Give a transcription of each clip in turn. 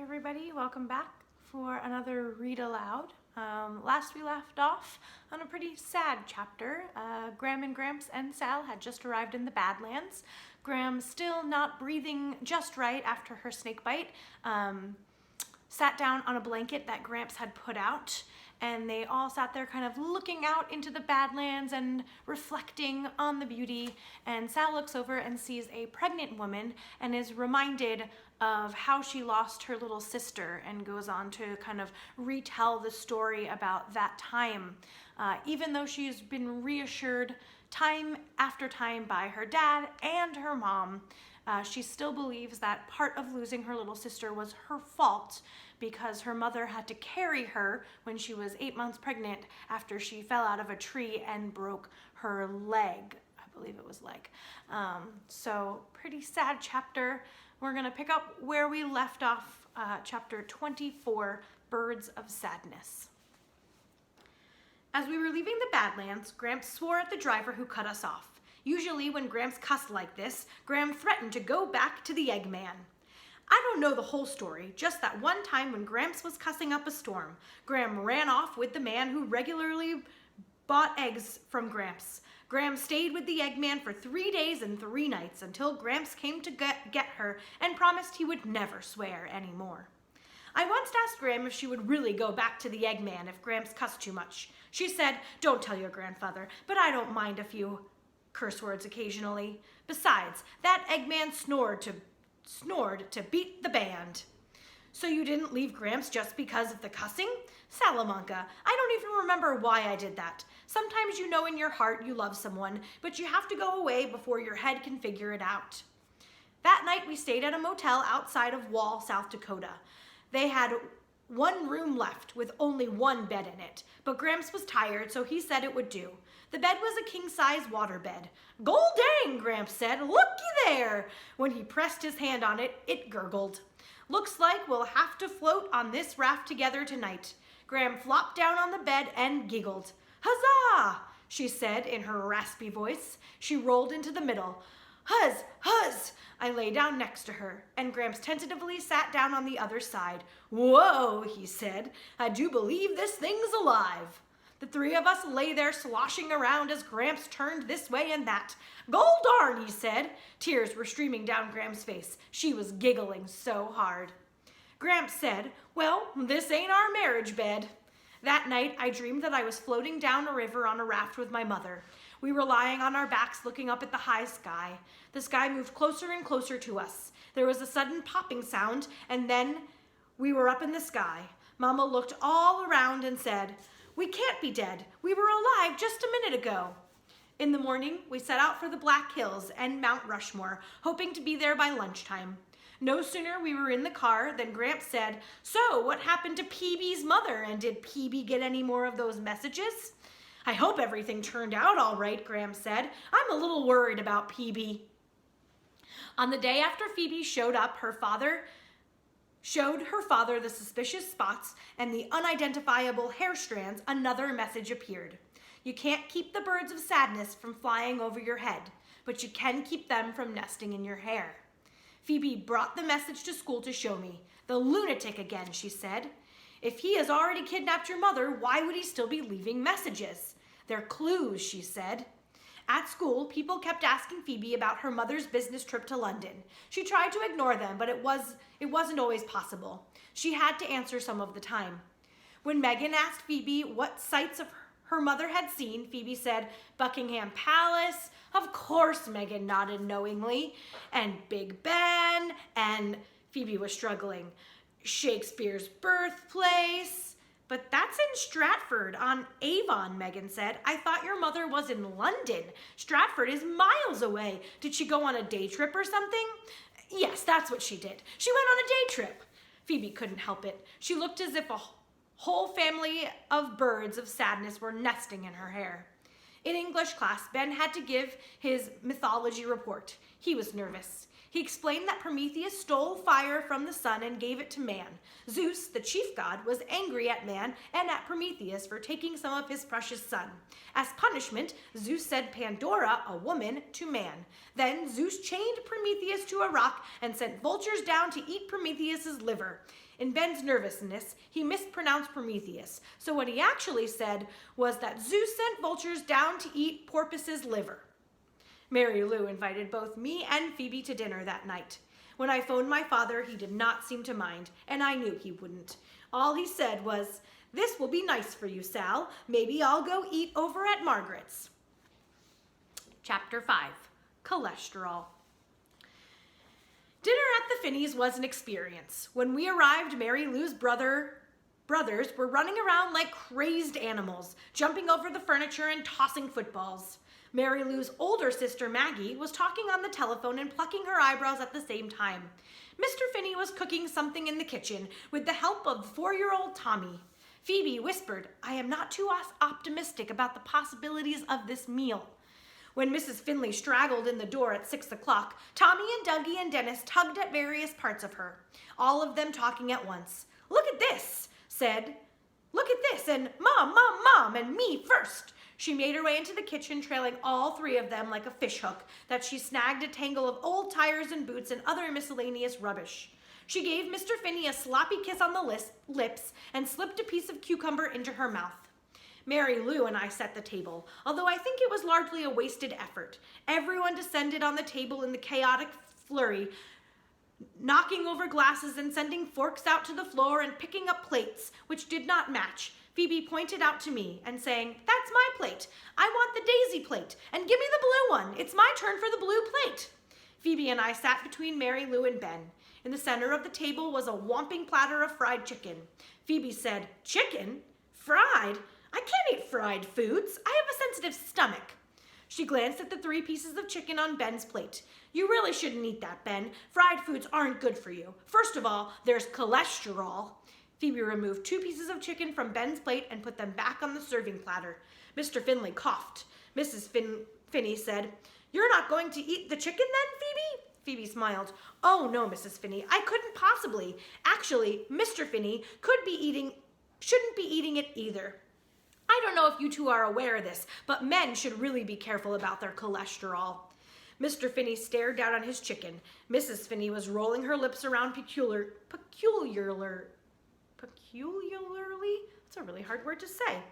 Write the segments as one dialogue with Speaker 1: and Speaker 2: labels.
Speaker 1: everybody, welcome back for another read aloud. Last we left off on a pretty sad chapter. Graham and Gramps and Sal had just arrived in the Badlands. Graham, still not breathing just right after her snake bite, sat down on a blanket that Gramps had put out, and they all sat there kind of looking out into the Badlands and reflecting on the beauty. And Sal looks over and sees a pregnant woman and is reminded of how she lost her little sister, and goes on to kind of retell the story about that time. Even though she's been reassured time after time by her dad and her mom, she still believes that part of losing her little sister was her fault, because her mother had to carry her when she was 8 months pregnant after she fell out of a tree and broke her leg. I believe it was leg. So pretty sad chapter. We're gonna pick up where we left off, chapter 24, Birds of Sadness. As we were leaving the Badlands, Gramps swore at the driver who cut us off. Usually when Gramps cussed like this, Graham threatened to go back to the Eggman. I don't know the whole story, just that one time when Gramps was cussing up a storm, Graham ran off with the man who regularly bought eggs from Gramps. Graham stayed with the Eggman for 3 days and 3 nights until Gramps came to get her and promised he would never swear anymore. I once asked Graham if she would really go back to the Eggman if Gramps cussed too much. She said, "Don't tell your grandfather, but I don't mind a few curse words occasionally. Besides, that Eggman snored to beat the band." "So you didn't leave Gramps just because of the cussing?" "Salamanca, I don't even remember why I did that. Sometimes you know in your heart you love someone, but you have to go away before your head can figure it out." That night we stayed at a motel outside of Wall, South Dakota. They had 1 room left with only 1 bed in it, but Gramps was tired, so he said it would do. The bed was a king-size water bed. "Gol dang," Gramps said, "looky there." When he pressed his hand on it, it gurgled. "Looks like we'll have to float on this raft together tonight." Graham flopped down on the bed and giggled. "Huzzah," she said in her raspy voice. She rolled into the middle. "Huzz, huzz." I lay down next to her, and Gramps tentatively sat down on the other side. "Whoa," he said, "I do believe this thing's alive." The 3 of us lay there sloshing around as Gramps turned this way and that. "Gol darn," he said. Tears were streaming down Gramps' face. She was giggling so hard. Gramps said, "Well, this ain't our marriage bed." That night, I dreamed that I was floating down a river on a raft with my mother. We were lying on our backs looking up at the high sky. The sky moved closer and closer to us. There was a sudden popping sound, and then we were up in the sky. Mama looked all around and said, "We can't be dead. We were alive just a minute ago." In the morning, we set out for the Black Hills and Mount Rushmore, hoping to be there by lunchtime. No sooner we were in the car than Gramps said, "So, what happened to PB's mother, and did PB get any more of those messages?" "I hope everything turned out all right," Gramps said. "I'm a little worried about PB." On the day after Phoebe showed up, her father showed her father the suspicious spots and the unidentifiable hair strands. Another message appeared. "You can't keep the birds of sadness from flying over your head, but you can keep them from nesting in your hair." Phoebe brought the message to school to show me. "The lunatic again," she said. "If he has already kidnapped your mother, why would he still be leaving messages?" "They're clues," she said. At school, people kept asking Phoebe about her mother's business trip to London. She tried to ignore them, but it wasn't always possible. She had to answer some of the time. When Megan asked Phoebe what sights of her mother had seen, Phoebe said, "Buckingham Palace." Of course, Megan nodded knowingly. "And Big Ben," and Phoebe was struggling. "Shakespeare's birthplace." "But that's in Stratford on Avon," Megan said. "I thought your mother was in London. Stratford is miles away. Did she go on a day trip or something?" "Yes, that's what she did. She went on a day trip." Phoebe couldn't help it. She looked as if a whole family of birds of sadness were nesting in her hair. In English class, Ben had to give his mythology report. He was nervous. He explained that Prometheus stole fire from the sun and gave it to man. Zeus, the chief god, was angry at man and at Prometheus for taking some of his precious sun. As punishment, Zeus sent Pandora, a woman, to man. Then Zeus chained Prometheus to a rock and sent vultures down to eat Prometheus's liver. In Ben's nervousness, he mispronounced Prometheus. So what he actually said was that Zeus sent vultures down to eat Porpoise's liver. Mary Lou invited both me and Phoebe to dinner that night. When I phoned my father, he did not seem to mind, and I knew he wouldn't. All he said was, "This will be nice for you, Sal. Maybe I'll go eat over at Margaret's." Chapter 5, Cholesterol. Dinner at the Finneys was an experience. When we arrived, Mary Lou's brothers were running around like crazed animals, jumping over the furniture and tossing footballs. Mary Lou's older sister, Maggie, was talking on the telephone and plucking her eyebrows at the same time. Mr. Finney was cooking something in the kitchen with the help of 4-year-old Tommy. Phoebe whispered, "I am not too optimistic about the possibilities of this meal." When Mrs. Finley straggled in the door at 6 o'clock, Tommy and Dougie and Dennis tugged at various parts of her, all of them talking at once. "Look at this," said. "Look at this," and "Mom, Mom, Mom," and "Me first." She made her way into the kitchen, trailing all 3 of them like a fishhook that she snagged a tangle of old tires and boots and other miscellaneous rubbish. She gave Mr. Finney a sloppy kiss on the lips and slipped a piece of cucumber into her mouth. Mary Lou and I set the table, although I think it was largely a wasted effort. Everyone descended on the table in the chaotic flurry, knocking over glasses and sending forks out to the floor and picking up plates, which did not match. Phoebe pointed out to me and saying, "That's my plate. I want the daisy plate, and give me the blue one. It's my turn for the blue plate." Phoebe and I sat between Mary Lou and Ben. In the center of the table was a whopping platter of fried chicken. Phoebe said, "Chicken? Fried? I can't eat fried foods. I have a sensitive stomach." She glanced at the 3 pieces of chicken on Ben's plate. "You really shouldn't eat that, Ben. Fried foods aren't good for you. First of all, there's cholesterol." Phoebe removed 2 pieces of chicken from Ben's plate and put them back on the serving platter. Mr. Finley coughed. Mrs. Finney said, "You're not going to eat the chicken then, Phoebe?" Phoebe smiled. "Oh, no, Mrs. Finney, I couldn't possibly. Actually, Mr. Finney shouldn't be eating it either. I don't know if you two are aware of this, but men should really be careful about their cholesterol." Mr. Finney stared down on his chicken. Mrs. Finney was rolling her lips around peculiarly. That's a really hard word to say.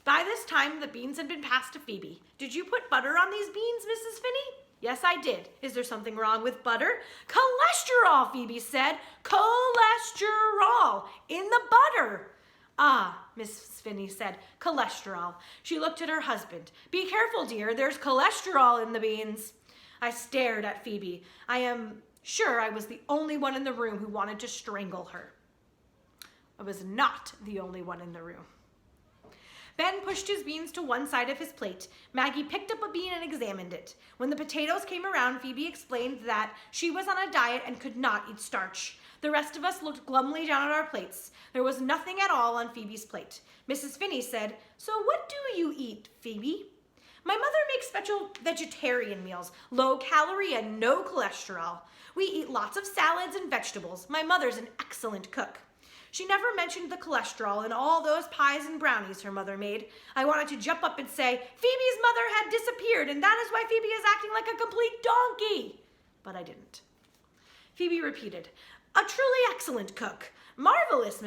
Speaker 1: By this time, the beans had been passed to Phoebe. "Did you put butter on these beans, Mrs. Finney?" "Yes, I did. Is there something wrong with butter?" "Cholesterol," Phoebe said. "Cholesterol in the butter." "Ah," Mrs. Finney said, "cholesterol." She looked at her husband. "Be careful, dear. There's cholesterol in the beans." I stared at Phoebe. I am sure I was the only one in the room who wanted to strangle her. I was not the only one in the room. Ben pushed his beans to one side of his plate. Maggie picked up a bean and examined it. When the potatoes came around, Phoebe explained that she was on a diet and could not eat starch. The rest of us looked glumly down at our plates. There was nothing at all on Phoebe's plate. Mrs. Finney said, "So what do you eat, Phoebe?" "My mother makes special vegetarian meals, low calorie and no cholesterol. We eat lots of salads and vegetables. My mother's an excellent cook." She never mentioned the cholesterol in all those pies and brownies her mother made. I wanted to jump up and say, Phoebe's mother had disappeared, and that is why Phoebe is acting like a complete donkey. But I didn't. Phoebe repeated, "A truly excellent cook. Marvelous,"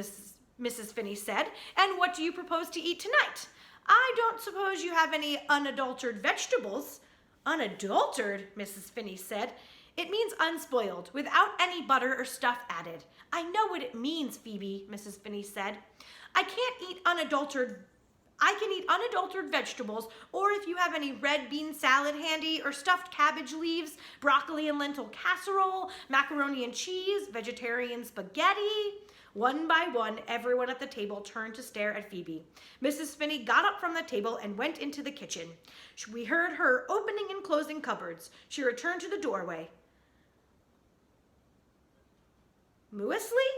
Speaker 1: Mrs. Finney said. "And what do you propose to eat tonight? I don't suppose you have any unadulterated vegetables." "Unadulterated," Mrs. Finney said. "It means unspoiled, without any butter or stuff added." "I know what it means, Phoebe," Mrs. Finney said. I can eat unadulterated vegetables, or if you have any red bean salad handy, or stuffed cabbage leaves, broccoli and lentil casserole, macaroni and cheese, vegetarian spaghetti. One by one, everyone at the table turned to stare at Phoebe. Mrs. Finney got up from the table and went into the kitchen. We heard her opening and closing cupboards. She returned to the doorway. "Muesli?"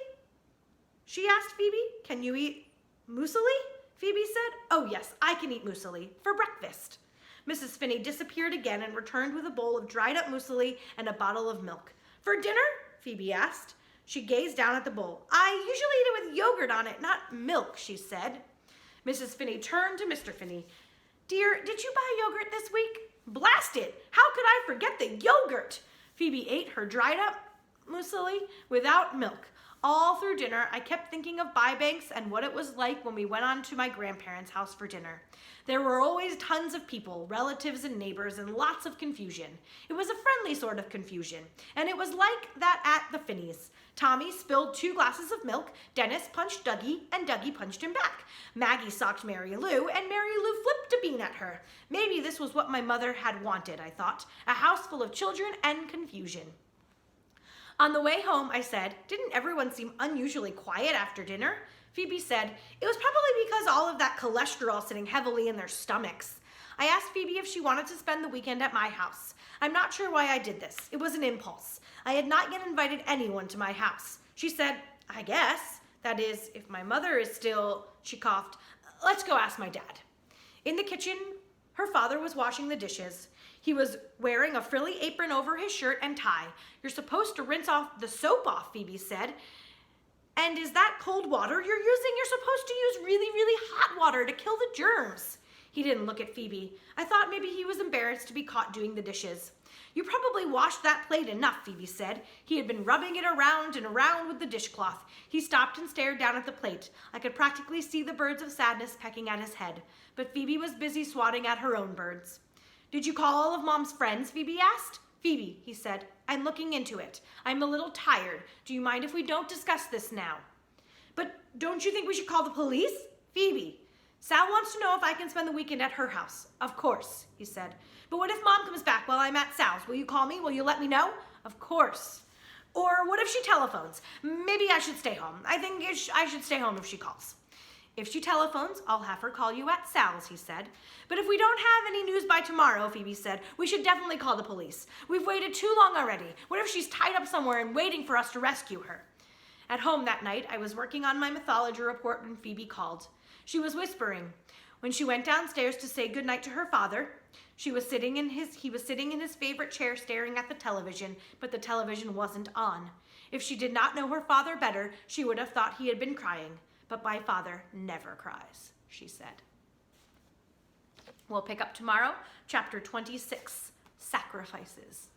Speaker 1: she asked Phoebe. "Can you eat muesli?" Phoebe said. "Oh yes, I can eat muesli for breakfast." Mrs. Finney disappeared again and returned with a bowl of dried up muesli and a bottle of milk. "For dinner?" Phoebe asked. She gazed down at the bowl. "I usually eat it with yogurt on it, not milk," she said. Mrs. Finney turned to Mr. Finney. "Dear, did you buy yogurt this week?" "Blast it! How could I forget the yogurt?" Phoebe ate her dried up muesli without milk. All through dinner, I kept thinking of Bybanks and what it was like when we went on to my grandparents' house for dinner. There were always tons of people, relatives and neighbors, and lots of confusion. It was a friendly sort of confusion, and it was like that at the Finneys. Tommy spilled 2 glasses of milk, Dennis punched Dougie, and Dougie punched him back. Maggie socked Mary Lou, and Mary Lou flipped a bean at her. Maybe this was what my mother had wanted, I thought, a house full of children and confusion. On the way home, I said, "Didn't everyone seem unusually quiet after dinner?" Phoebe said, "It was probably because all of that cholesterol sitting heavily in their stomachs." I asked Phoebe if she wanted to spend the weekend at my house. I'm not sure why I did this. It was an impulse. I had not yet invited anyone to my house. She said, "I guess. That is, if my mother is still," she coughed. "Let's go ask my dad." In the kitchen, her father was washing the dishes. He was wearing a frilly apron over his shirt and tie. "You're supposed to rinse off the soap off," Phoebe said. "And is that cold water you're using? You're supposed to use really, really hot water to kill the germs." He didn't look at Phoebe. I thought maybe he was embarrassed to be caught doing the dishes. "You probably washed that plate enough," Phoebe said. He had been rubbing it around and around with the dishcloth. He stopped and stared down at the plate. I could practically see the birds of sadness pecking at his head, but Phoebe was busy swatting at her own birds. "Did you call all of Mom's friends?" Phoebe asked. "Phoebe," he said, "I'm looking into it. I'm a little tired. Do you mind if we don't discuss this now?" "But don't you think we should call the police?" "Phoebe, Sal wants to know if I can spend the weekend at her house." "Of course," he said. "But what if Mom comes back while I'm at Sal's? Will you call me? Will you let me know?" "Of course." "Or what if she telephones? Maybe I should stay home. I think I should stay home if she calls." "If she telephones, I'll have her call you at Sal's," he said. "But if we don't have any news by tomorrow," Phoebe said, "we should definitely call the police. We've waited too long already. What if she's tied up somewhere and waiting for us to rescue her?" At home that night, I was working on my mythology report when Phoebe called. She was whispering. When she went downstairs to say goodnight to her father, he was sitting in his favorite chair staring at the television, but the television wasn't on. If she did not know her father better, she would have thought he had been crying. "But my father never cries," she said. We'll pick up tomorrow, chapter 26, Sacrifices.